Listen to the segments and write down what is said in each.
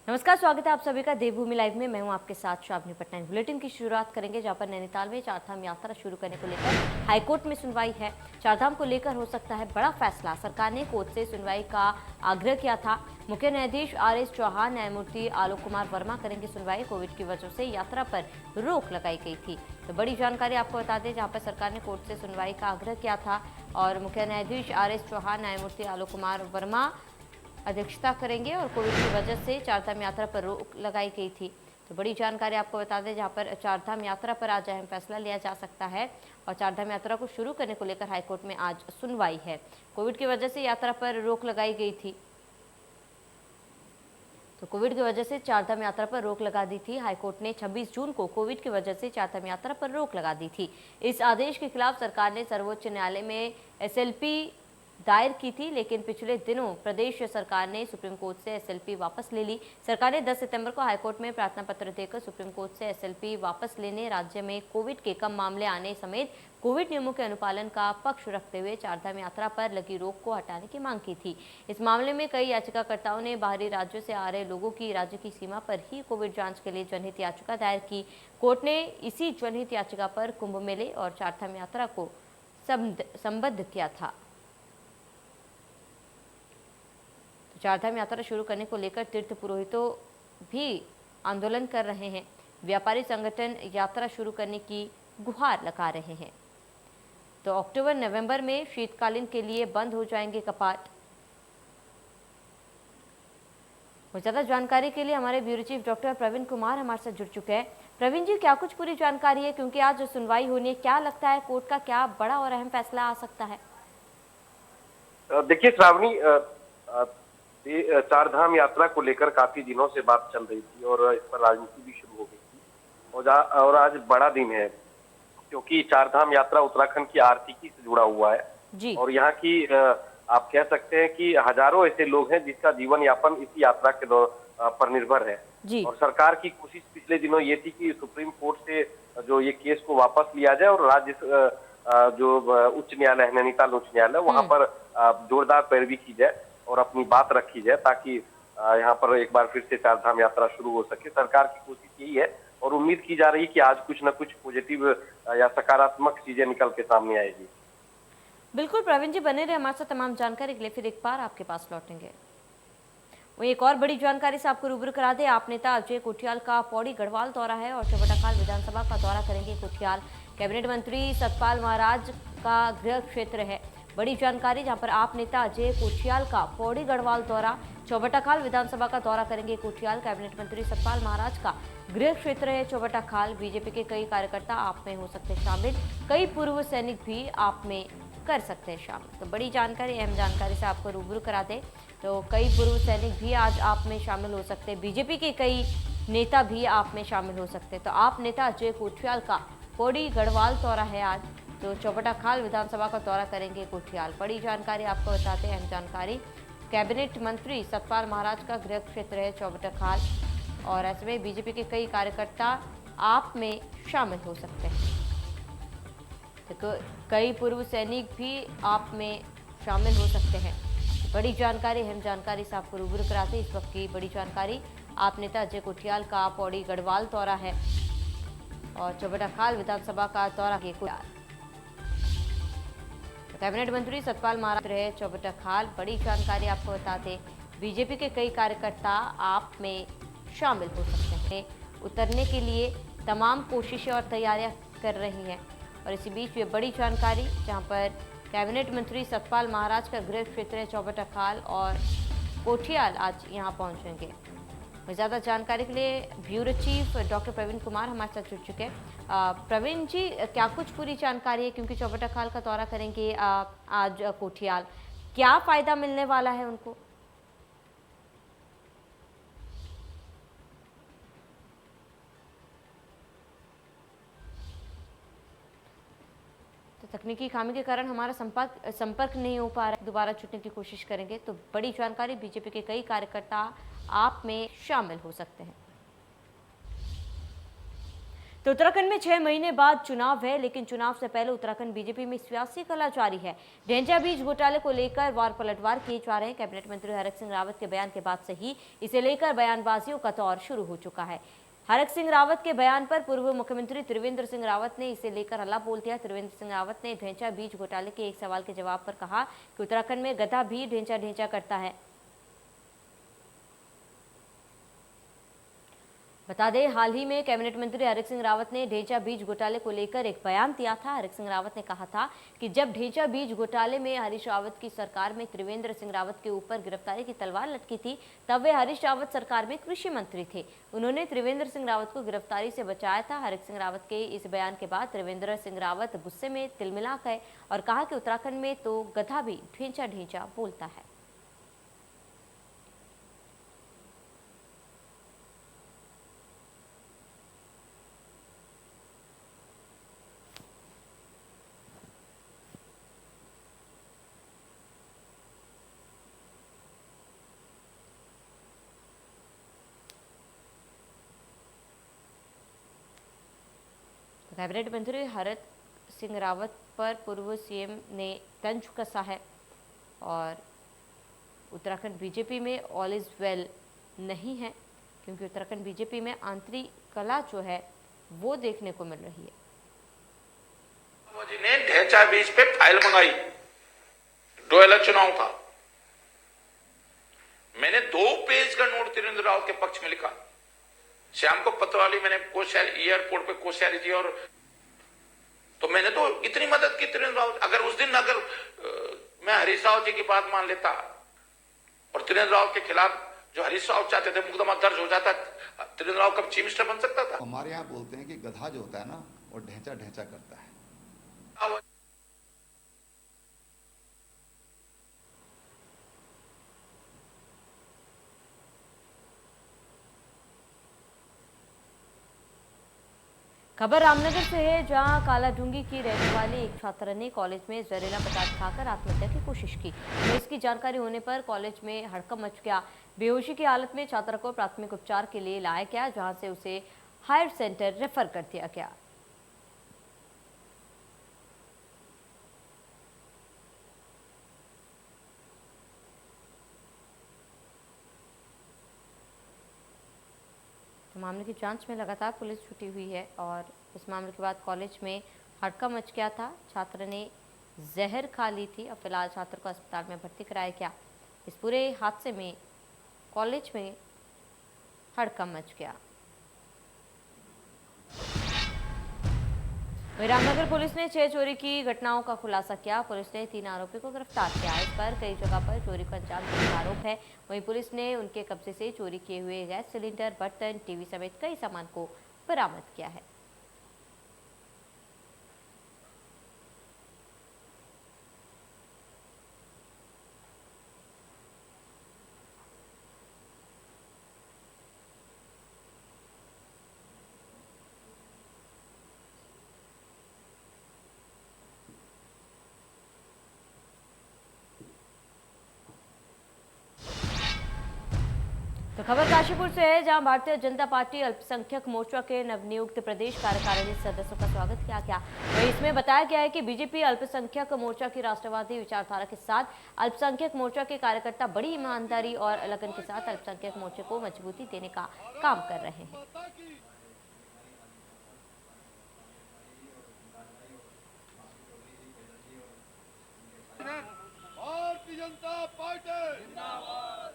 नमस्कार, स्वागत है आप सभी का देवभूमि लाइव में। मैं हूं आपके साथ शाबनी पटनायक। बुलेटिन की शुरुआत करेंगे जहां पर नैनीताल में चारधाम यात्रा शुरू करने को लेकर हाईकोर्ट में सुनवाई है। चारधाम को लेकर हो सकता है बड़ा फैसला। सरकार ने कोर्ट से सुनवाई का आग्रह किया था। मुख्य न्यायाधीश RS चौहान, न्यायमूर्ति आलोक कुमार वर्मा करेंगे सुनवाई। कोविड की वजह से यात्रा पर रोक लगाई गई थी। तो बड़ी जानकारी आपको बता दें, जहाँ पर सरकार ने कोर्ट से सुनवाई का आग्रह किया था और मुख्य न्यायाधीश RS चौहान, न्यायमूर्ति आलोक कुमार वर्मा अध्यक्षता करेंगे और कोविड की वजह से चारधाम यात्रा पर रोक लगाई गई थी। तो बड़ी जानकारी आपको बता दें, जहां पर चारधाम यात्रा पर आज अहम फैसला लिया जा सकता है और चारधाम यात्रा को शुरू करने को लेकर हाईकोर्ट में आज सुनवाई है। कोविड की वजह से यात्रा पर रोक लगाई गई थी। तो कोविड की वजह से चारधाम यात्रा पर रोक लगा दी थी। हाईकोर्ट ने 26 जून को कोविड की वजह से चारधाम यात्रा पर रोक लगा दी थी। इस आदेश के खिलाफ सरकार ने सर्वोच्च न्यायालय में SLP दायर की थी, लेकिन पिछले दिनों प्रदेश सरकार ने सुप्रीम कोर्ट से SLP वापस ले ली। सरकार ने 10 सितंबर को हाईकोर्ट में प्रार्थना पत्र देकर सुप्रीम कोर्ट से SLP वापस लेने, राज्य में कोविड के कम मामले आने समेत कोविड नियमों के अनुपालन का पक्ष रखते हुए चारधाम यात्रा पर लगी रोक को हटाने की मांग की थी। इस मामले में कई याचिकाकर्ताओं ने बाहरी राज्यों से आ रहे लोगों की राज्य की सीमा पर ही कोविड जांच के लिए जनहित याचिका दायर की। कोर्ट ने इसी जनहित याचिका पर कुंभ मेले और चारधाम यात्रा को संबद्ध किया था। चारधाम यात्रा शुरू करने को लेकर तीर्थ पुरोहितों भी आंदोलन कर रहे हैं। व्यापारी संगठन यात्रा शुरू करने की गुहार लगा रहे हैं। तो अक्टूबर नवंबर में शीतकालीन के लिए बंद हो जाएंगे कपाट। और ज्यादा जानकारी के लिए हमारे bureau chief doctor Praveen Kumar हमारे साथ जुड़ चुके हैं। प्रवीण जी, क्या कुछ पूरी जानकारी है, क्योंकि आज सुनवाई होनी है, क्या लगता है कोर्ट का क्या बड़ा और अहम फैसला आ सकता है? देखिए श्रावणी, चारधाम यात्रा को लेकर काफी दिनों से बात चल रही थी और इस पर राजनीति भी शुरू हो गई थी और आज बड़ा दिन है, क्योंकि चारधाम यात्रा उत्तराखंड की आर्थिकी से जुड़ा हुआ है जी। और यहाँ की आप कह सकते हैं कि हजारों ऐसे लोग हैं जिसका जीवन यापन इस यात्रा के पर निर्भर है जी। और सरकार की कोशिश पिछले दिनों ये थी कि सुप्रीम कोर्ट से जो ये केस को वापस लिया जाए और राज्य जो उच्च न्यायालय है, नैनीताल उच्च न्यायालय, वहां पर जोरदार पैरवी की जाए और अपनी बात रखी जाए, ताकि यहाँ पर एक बार फिर से चारधाम यात्रा शुरू हो सके। सरकार की कोशिश यही है और उम्मीद की जा रही है कि आज कुछ न कुछ पॉजिटिव या सकारात्मक चीजें निकल के सामने आएगी। बिल्कुल प्रवीण जी, बने रहे हमारे साथ। तमाम जानकारी के लिए फिर एक बार आपके पास लौटेंगे। वही एक और बड़ी जानकारी से आपको रूबरू करा दे। आप नेता अजय कोठियाल का पौड़ी गढ़वाल दौरा है और चौबटाखाल विधानसभा का दौरा करेंगे कोठियाल। कैबिनेट मंत्री सतपाल महाराज का गृह क्षेत्र है। बड़ी जानकारी, जहां पर आप नेता अजय कोठियाल का पौड़ी गढ़वाल दौरा, चौबटाखाल विधानसभा का दौरा करेंगे कोठियाल। कैबिनेट मंत्री सतपाल महाराज का गृह क्षेत्र है चौबटाखाल। बीजेपी के कई कार्यकर्ता आप में हो सकते हैं शामिल, कई पूर्व सैनिक भी आप में कर सकते हैं शामिल। तो बड़ी जानकारी, अहम जानकारी से आपको रूबरू करा दे। तो कई पूर्व सैनिक भी आज आप में शामिल हो सकते हैं। बीजेपी के कई नेता भी आप में शामिल हो सकते हैं। तो आप नेता अजय कोठियाल का पौड़ी गढ़वाल दौरा है आज, तो चौबटाखाल विधानसभा का दौरा करेंगे कोठियाल। बड़ी जानकारी आपको बताते हैं, अहम जानकारी। कैबिनेट मंत्री सतपाल महाराज का गृह क्षेत्र है चौबटाखाल और ऐसे में बीजेपी के कई कार्यकर्ता आप में शामिल हो सकते हैं। तो कई पूर्व सैनिक भी आप में शामिल हो सकते हैं। बड़ी जानकारी, अहम जानकारी से आपको रूबरू कराते हैं। इस वक्त की बड़ी जानकारी, आप नेता अजय कोठियाल का पौड़ी गढ़वाल दौरा है और चौबटाखाल विधानसभा का दौरा के कोठियाल। कैबिनेट मंत्री सतपाल महाराज रहे चौबटाखाल। बड़ी जानकारी आपको बताते, बीजेपी के कई कार्यकर्ता आप में शामिल हो सकते हैं। उतरने के लिए तमाम कोशिशें और तैयारियां कर रही हैं और इसी बीच ये बड़ी जानकारी, जहां पर कैबिनेट मंत्री सतपाल महाराज का गृह क्षेत्र है चौबटाखाल और कोठियाल आज यहां पहुंचेंगे। ज़्यादा जानकारी के लिए bureau chief doctor Praveen Kumar हमारे साथ जुड़ चुके हैं। प्रवीण जी, क्या कुछ पूरी जानकारी है, क्योंकि चौबटाखाल का दौरा करेंगे आज कोठियाल, क्या फायदा मिलने वाला है उनको? तकनीकी खामी के कारण हमारा संपर्क नहीं हो पा रहा है, दोबारा जुड़ने की कोशिश करेंगे। तो बड़ी जानकारी, बीजेपी के कई कार्यकर्ता आप में शामिल हो सकते हैं। तो उत्तराखंड में 6 महीने बाद चुनाव है, लेकिन चुनाव से पहले उत्तराखंड बीजेपी में सियासी कला जारी है। ढेंचा बीज घोटाले को लेकर वार पलटवार किए जा रहे हैं। कैबिनेट मंत्री हरक सिंह रावत के बयान के बाद से ही इसे लेकर बयानबाजियों का दौर शुरू हो चुका है। हरक सिंह रावत के बयान पर पूर्व मुख्यमंत्री त्रिवेंद्र सिंह रावत ने इसे लेकर हल्ला बोल दिया। त्रिवेंद्र सिंह रावत ने ढेंचा बीज घोटाले के एक सवाल के जवाब पर कहा कि उत्तराखंड में गधा भी ढेंचा ढेंचा करता है। बता दें, हाल ही में कैबिनेट मंत्री हरक सिंह रावत ने ढेंचा बीज घोटाले को लेकर एक बयान दिया था। हरक सिंह रावत ने कहा था कि जब ढेंचा बीज घोटाले में हरीश रावत की सरकार में त्रिवेंद्र सिंह रावत के ऊपर गिरफ्तारी की तलवार लटकी थी, तब वे हरीश रावत सरकार में कृषि मंत्री थे। उन्होंने त्रिवेंद्र सिंह रावत को गिरफ्तारी से बचाया था। हरक सिंह रावत के इस बयान के बाद त्रिवेंद्र सिंह रावत गुस्से में तिलमिला गए और कहा कि उत्तराखंड में तो गधा भी ढेंचा ढेंचा बोलता है। कैबिनेट मंत्री हरक सिंह रावत पर पूर्व सीएम ने तंज कसा है और उत्तराखंड बीजेपी में ऑल इज वेल नहीं है, क्योंकि उत्तराखंड बीजेपी में आंतरिक कला जो है वो देखने को मिल रही है। जी ने ढेंचा बीज पे फाइल मंगाई, डोयला चुनाव था। मैंने 2 पेज का नोट त्रिवेंद्र रावत के पक्ष में लिखा। शाम को पतवाली मैंने एयरपोर्ट पे कोश्यारी थी, और तो मैंने तो इतनी मदद की त्रिवेंद्र रावत। अगर उस दिन मैं हरीश रावत जी की बात मान लेता और त्रिवेंद्र रावत के खिलाफ जो हरीश रावत चाहते थे मुकदमा दर्ज हो जाता, त्रिवेंद्र रावत कब चीफ मिनिस्टर बन सकता था? हमारे यहाँ बोलते हैं कि गधा जो होता है ना, वो ढेंचा ढेंचा करता है। खबर रामनगर से है, जहां कालाढूंगी की रहने वाली एक छात्रा ने कॉलेज में जहरीला पदार्थ खाकर आत्महत्या की कोशिश की। पुलिस की जानकारी होने पर कॉलेज में हड़कंप मच गया। बेहोशी की हालत में छात्रा को प्राथमिक उपचार के लिए लाया गया, जहां से उसे हायर सेंटर रेफर कर दिया गया। मामले की जांच में लगातार पुलिस जुटी हुई है और इस मामले के बाद कॉलेज में हड़कंप मच गया था। छात्र ने जहर खा ली थी और फिलहाल छात्र को अस्पताल में भर्ती कराया गया। इस पूरे हादसे में कॉलेज में हड़कंप मच गया। वहीं रामनगर पुलिस ने 6 चोरी की घटनाओं का खुलासा किया। पुलिस ने 3 आरोपी को गिरफ्तार किया। इस पर कई जगह पर चोरी को अंजाम देने का आरोप है। वहीं पुलिस ने उनके कब्जे से चोरी किए हुए गैस सिलेंडर, बर्तन, टीवी समेत कई सामान को बरामद किया है। तो खबर काशीपुर से है, जहां भारतीय जनता पार्टी अल्पसंख्यक मोर्चा के नवनियुक्त प्रदेश कार्यकारिणी सदस्यों का स्वागत किया गया। वहीं इसमें बताया गया है कि बीजेपी अल्पसंख्यक मोर्चा की राष्ट्रवादी विचारधारा के साथ अल्पसंख्यक मोर्चा के कार्यकर्ता बड़ी ईमानदारी और लगन के साथ अल्पसंख्यक मोर्चे को मजबूती देने का काम कर रहे हैं। भारतीय जनता पार्टी जिंदाबाद,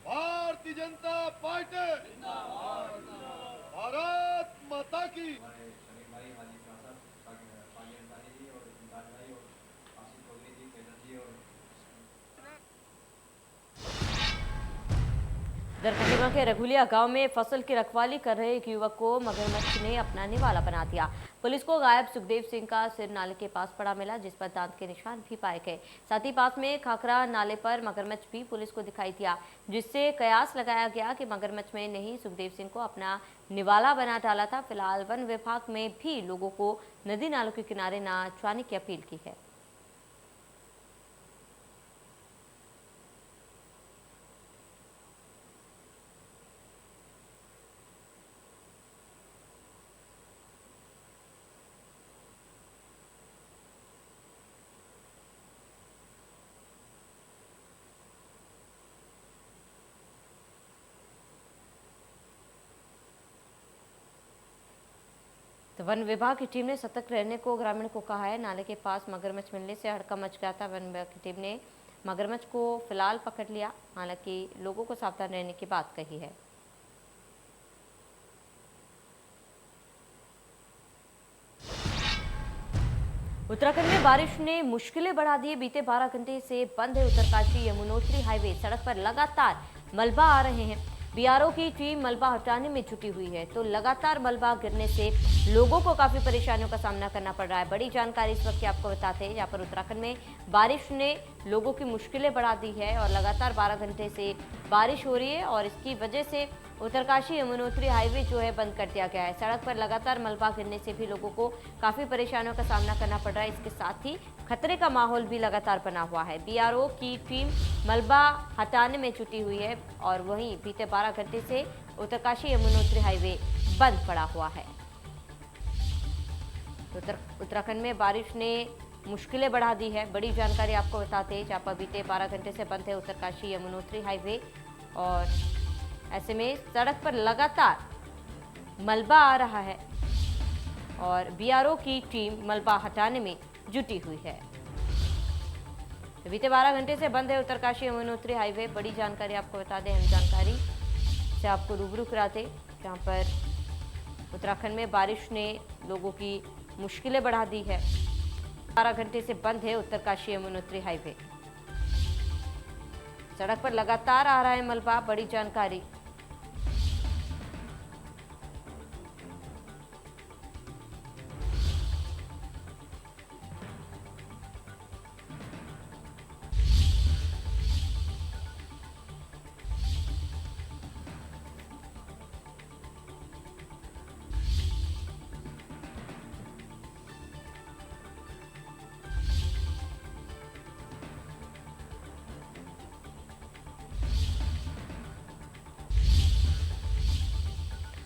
भारतीय जनता पार्टी जिंदाबाद, भारत माता की। दरखटीमा के रघुलिया गांव में फसल की रखवाली कर रहे एक युवक को मगरमच्छ ने अपना निवाला बना दिया। पुलिस को गायब सुखदेव सिंह का सिर नाले के पास पड़ा मिला, जिस पर दांत के निशान भी पाए गए। साथ ही पास में खाखरा नाले पर मगरमच्छ भी पुलिस को दिखाई दिया, जिससे कयास लगाया गया कि मगरमच्छ में नहीं सुखदेव सिंह को अपना निवाला बना डाला था। फिलहाल वन विभाग में भी लोगों को नदी नालों के किनारे न जाने की अपील की है। तो वन विभाग की टीम ने सतर्क रहने को ग्रामीण को कहा है। नाले के पास मगरमच्छ मिलने से हड़कंप मच गया था। वन विभाग की टीम ने मगरमच्छ को फिलहाल पकड़ लिया, हालांकि लोगों को सावधान रहने की बात कही है। उत्तराखंड में बारिश ने मुश्किलें बढ़ा दी। बीते 12 घंटे से बंद है उत्तरकाशी यमुनोत्री हाईवे। सड़क पर लगातार मलबा आ रहे हैं। बीआरओ की टीम मलबा हटाने में जुटी हुई है, तो लगातार मलबा गिरने से लोगों को काफी परेशानियों का सामना करना पड़ रहा है। बड़ी जानकारी इस वक्त की आपको बताते हैं, जहाँ पर उत्तराखंड में बारिश ने लोगों की मुश्किलें बढ़ा दी है और लगातार 12 घंटे से बारिश हो रही है और इसकी वजह से उत्तरकाशी यमुनोत्री हाईवे जो है बंद कर दिया गया है। सड़क पर लगातार मलबा गिरने से भी लोगों को काफी परेशानियों का सामना करना पड़ रहा है। इसके साथ ही खतरे का माहौल भी लगातार बना हुआ है। बीआरओ की टीम मलबा हटाने में जुटी हुई है और वहीं बीते 12 घंटे से उत्तरकाशी यमुनोत्री हाईवे बंद पड़ा हुआ है। उत्तराखंड में बारिश ने मुश्किलें बढ़ा दी है। बड़ी जानकारी आपको बताते हैं, जहाँ पर बीते 12 घंटे से बंद है उत्तरकाशी यमुनोत्री हाईवे और ऐसे में सड़क पर लगातार मलबा आ रहा है और बीआरओ की टीम मलबा हटाने में जुटी हुई है। तो बीते 12 घंटे से बंद है उत्तरकाशी यमुनोत्री हाईवे। बड़ी जानकारी आपको बता दें, हम जानकारी से आपको रूबरू कराते, जहां पर उत्तराखंड में बारिश ने लोगों की मुश्किलें बढ़ा दी है। 12 घंटे से बंद है उत्तरकाशी यमुनोत्री हाईवे। सड़क पर लगातार आ रहा है मलबा। बड़ी जानकारी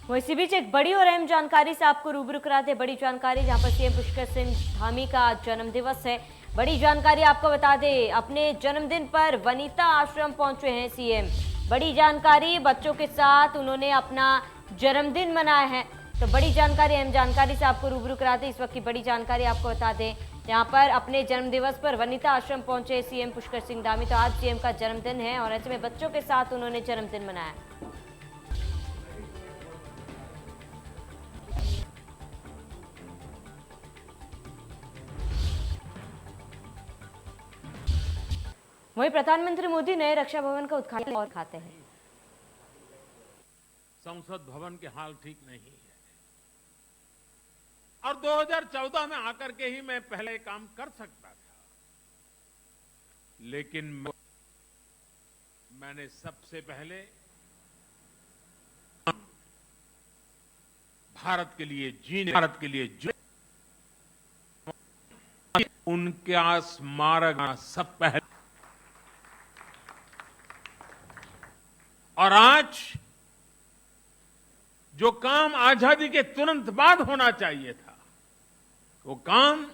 वो इसी बीच एक बड़ी और अहम जानकारी से आपको रूबरू कराते। बड़ी जानकारी जहां पर सीएम पुष्कर सिंह धामी का जन्मदिवस है। बड़ी जानकारी आपको बता दें, अपने जन्मदिन पर वनिता आश्रम पहुंचे हैं सीएम। बड़ी जानकारी, बच्चों के साथ उन्होंने अपना जन्मदिन मनाया है। तो बड़ी जानकारी, अहम जानकारी से आपको रूबरू कराते। इस वक्त की बड़ी जानकारी आपको बता दें, यहाँ पर अपने जन्मदिवस पर वनिता आश्रम पहुंचे सीएम पुष्कर सिंह धामी। तो आज सीएम का जन्मदिन है और ऐसे में बच्चों के साथ उन्होंने जन्मदिन मनाया। वहीं प्रधानमंत्री मोदी नए रक्षा भवन का उद्घाटन और खाते हैं। संसद भवन के हाल ठीक नहीं है और 2014 में आकर के ही मैं पहले काम कर सकता था, लेकिन मैंने सबसे पहले भारत के लिए जीने, भारत के लिए उनका स्मारक सब पहले। और आज जो काम आजादी के तुरंत बाद होना चाहिए था, वो काम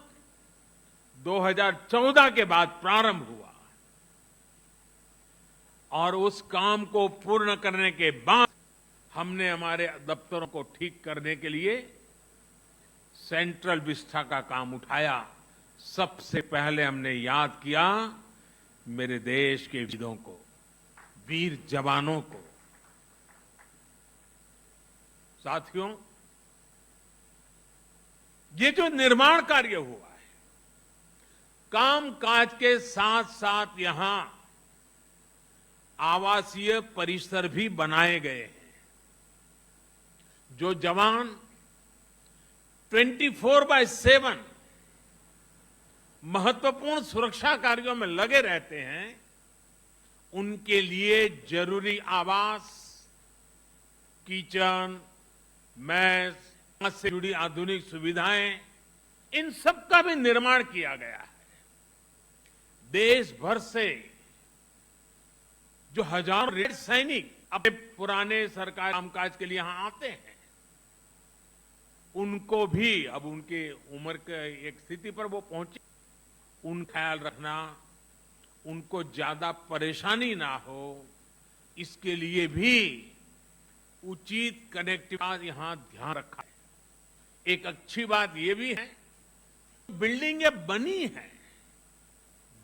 2014 के बाद प्रारंभ हुआ और उस काम को पूर्ण करने के बाद हमने हमारे दफ्तरों को ठीक करने के लिए सेंट्रल विस्टा का काम उठाया। सबसे पहले हमने याद किया मेरे देश के वीरों को, वीर जवानों को। साथियों, ये जो निर्माण कार्य हुआ है, काम काज के साथ साथ यहां आवासीय परिसर भी बनाए गए हैं। जो जवान 24/7 महत्वपूर्ण सुरक्षा कार्यों में लगे रहते हैं, उनके लिए जरूरी आवास, किचन, मेस से जुड़ी आधुनिक सुविधाएं, इन सब का भी निर्माण किया गया है। देश भर से जो हजारों रेड सैनिक अपने पुराने सरकारी कामकाज के लिए यहां आते हैं, उनको भी अब उनके उम्र के एक स्थिति पर वो पहुंचे, उन ख्याल रखना, उनको ज्यादा परेशानी ना हो, इसके लिए भी उचित कनेक्टिविटी यहां ध्यान रखा है। एक अच्छी बात ये भी है, बिल्डिंगें बनी है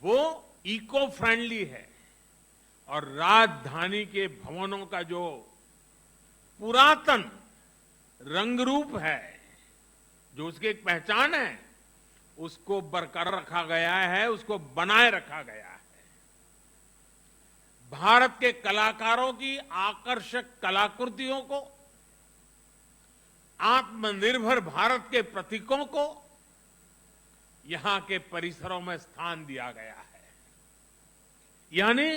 वो इको फ्रेंडली है और राजधानी के भवनों का जो पुरातन रंग रूप है, जो उसकी एक पहचान है, उसको बरकरार रखा गया है, उसको बनाए रखा गया है। भारत के कलाकारों की आकर्षक कलाकृतियों को, आत्मनिर्भर भारत के प्रतीकों को यहां के परिसरों में स्थान दिया गया है। यानी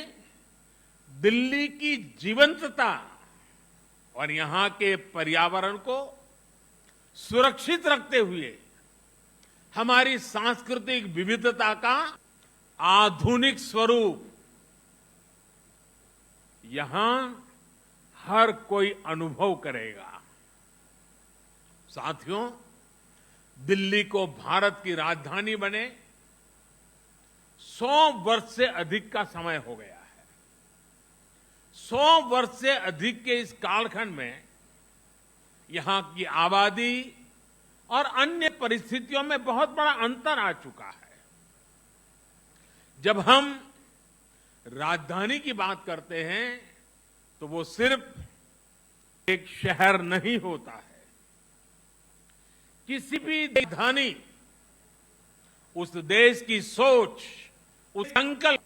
दिल्ली की जीवंतता और यहां के पर्यावरण को सुरक्षित रखते हुए हमारी सांस्कृतिक विविधता का आधुनिक स्वरूप यहां हर कोई अनुभव करेगा। साथियों, दिल्ली को भारत की राजधानी बने 100 वर्ष से अधिक का समय हो गया है। 100 वर्ष से अधिक के इस कालखंड में यहां की आबादी और अन्य परिस्थितियों में बहुत बड़ा अंतर आ चुका है। जब हम राजधानी की बात करते हैं तो वो सिर्फ एक शहर नहीं होता है। किसी भी राजधानी उस देश की सोच, उस संकल्प,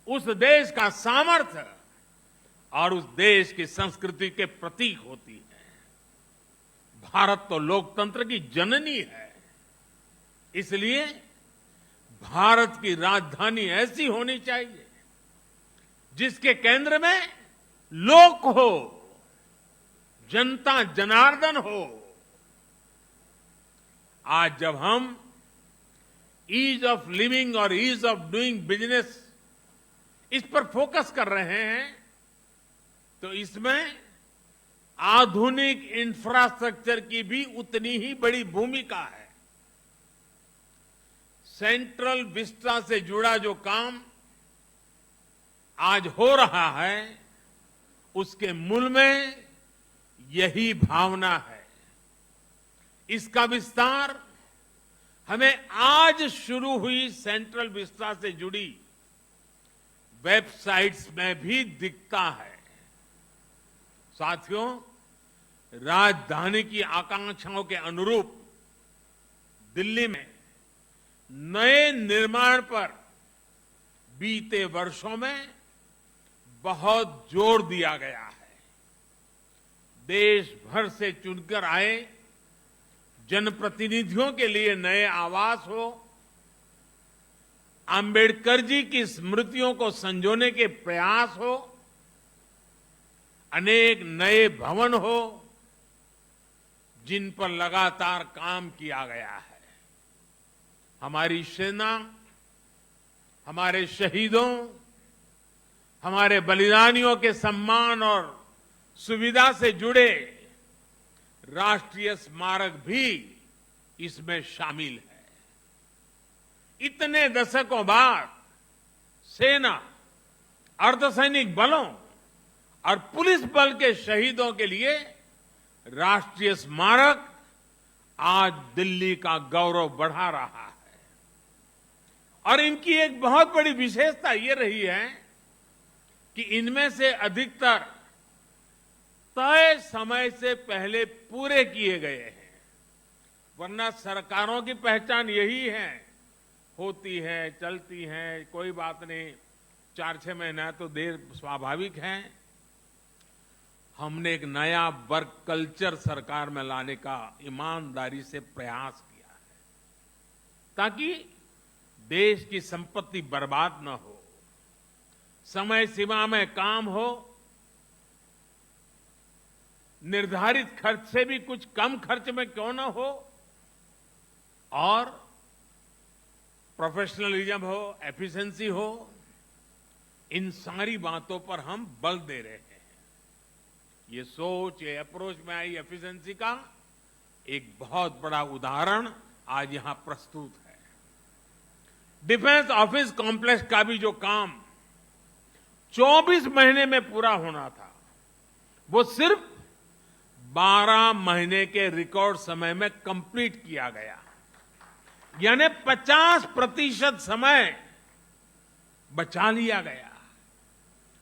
उस देश का सामर्थ्य और उस देश की संस्कृति के प्रतीक होती है। भारत तो लोकतंत्र की जननी है, इसलिए भारत की राजधानी ऐसी होनी चाहिए जिसके केंद्र में लोक हो, जनता जनार्दन हो। आज जब हम ईज ऑफ लिविंग और ईज ऑफ डूइंग बिजनेस इस पर फोकस कर रहे हैं तो इसमें आधुनिक इंफ्रास्ट्रक्चर की भी उतनी ही बड़ी भूमिका है। सेंट्रल विस्टा से जुड़ा जो काम आज हो रहा है उसके मूल में यही भावना है। इसका विस्तार हमें आज शुरू हुई सेंट्रल विस्टा से जुड़ी वेबसाइट्स में भी दिखता है। साथियों, राजधानी की आकांक्षाओं के अनुरूप दिल्ली में नए निर्माण पर बीते वर्षों में बहुत जोर दिया गया है। देश भर से चुनकर आए जनप्रतिनिधियों के लिए नए आवास हो, अंबेडकर जी की स्मृतियों को संजोने के प्रयास हो, अनेक नए भवन हो जिन पर लगातार काम किया गया है। हमारी सेना, हमारे शहीदों, हमारे बलिदानियों के सम्मान और सुविधा से जुड़े राष्ट्रीय स्मारक भी इसमें शामिल है। इतने दशकों बाद सेना, अर्धसैनिक बलों और पुलिस बल के शहीदों के लिए राष्ट्रीय स्मारक आज दिल्ली का गौरव बढ़ा रहा है। और इनकी एक बहुत बड़ी विशेषता ये रही है कि इनमें से अधिकतर तय समय से पहले पूरे किए गए हैं। वरना सरकारों की पहचान यही है, होती है, चलती है, कोई बात नहीं, 4-6 महीना तो देर स्वाभाविक है। हमने एक नया वर्क कल्चर सरकार में लाने का ईमानदारी से प्रयास किया है ताकि देश की संपत्ति बर्बाद न हो, समय सीमा में काम हो, निर्धारित खर्च से भी कुछ कम खर्च में क्यों न हो, और प्रोफेशनलिज्म हो, एफिशिएंसी हो, इन सारी बातों पर हम बल दे रहे हैं। ये सोच, ये अप्रोच में आई एफिशिएंसी का एक बहुत बड़ा उदाहरण आज यहां प्रस्तुत है। डिफेंस ऑफिस कॉम्प्लेक्स का भी जो काम 24 महीने में पूरा होना था, वो सिर्फ 12 महीने के रिकॉर्ड समय में कंप्लीट किया गया। यानी 50% समय बचा लिया गया,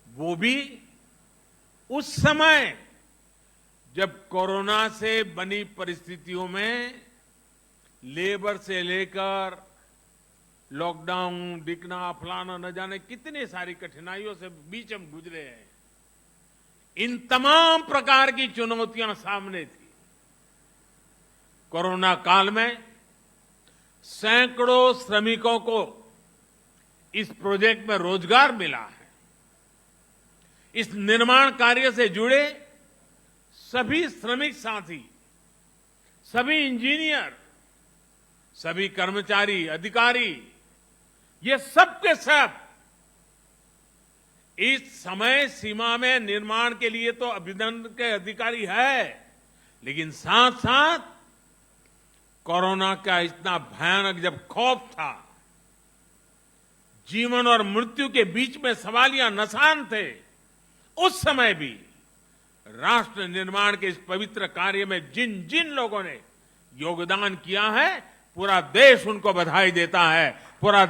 वो भी उस समय जब कोरोना से बनी परिस्थितियों में लेबर से लेकर लॉकडाउन, दिखना, फलाना, न जाने कितने सारी कठिनाइयों से बीच हम गुजरे हैं। इन तमाम प्रकार की चुनौतियां सामने थी। कोरोना काल में सैकड़ों श्रमिकों को इस प्रोजेक्ट में रोजगार मिला है। इस निर्माण कार्य से जुड़े सभी श्रमिक साथी, सभी इंजीनियर, सभी कर्मचारी, अधिकारी, ये सब के सब इस समय सीमा में निर्माण के लिए तो अभिनंदन के अधिकारी है, लेकिन साथ साथ कोरोना का इतना भयानक जब खौफ था, जीवन और मृत्यु के बीच में सवालिया निशान थे, उस समय भी राष्ट्र निर्माण के इस पवित्र कार्य में जिन जिन लोगों ने योगदान किया है, पूरा देश उनको बधाई देता है। पूरा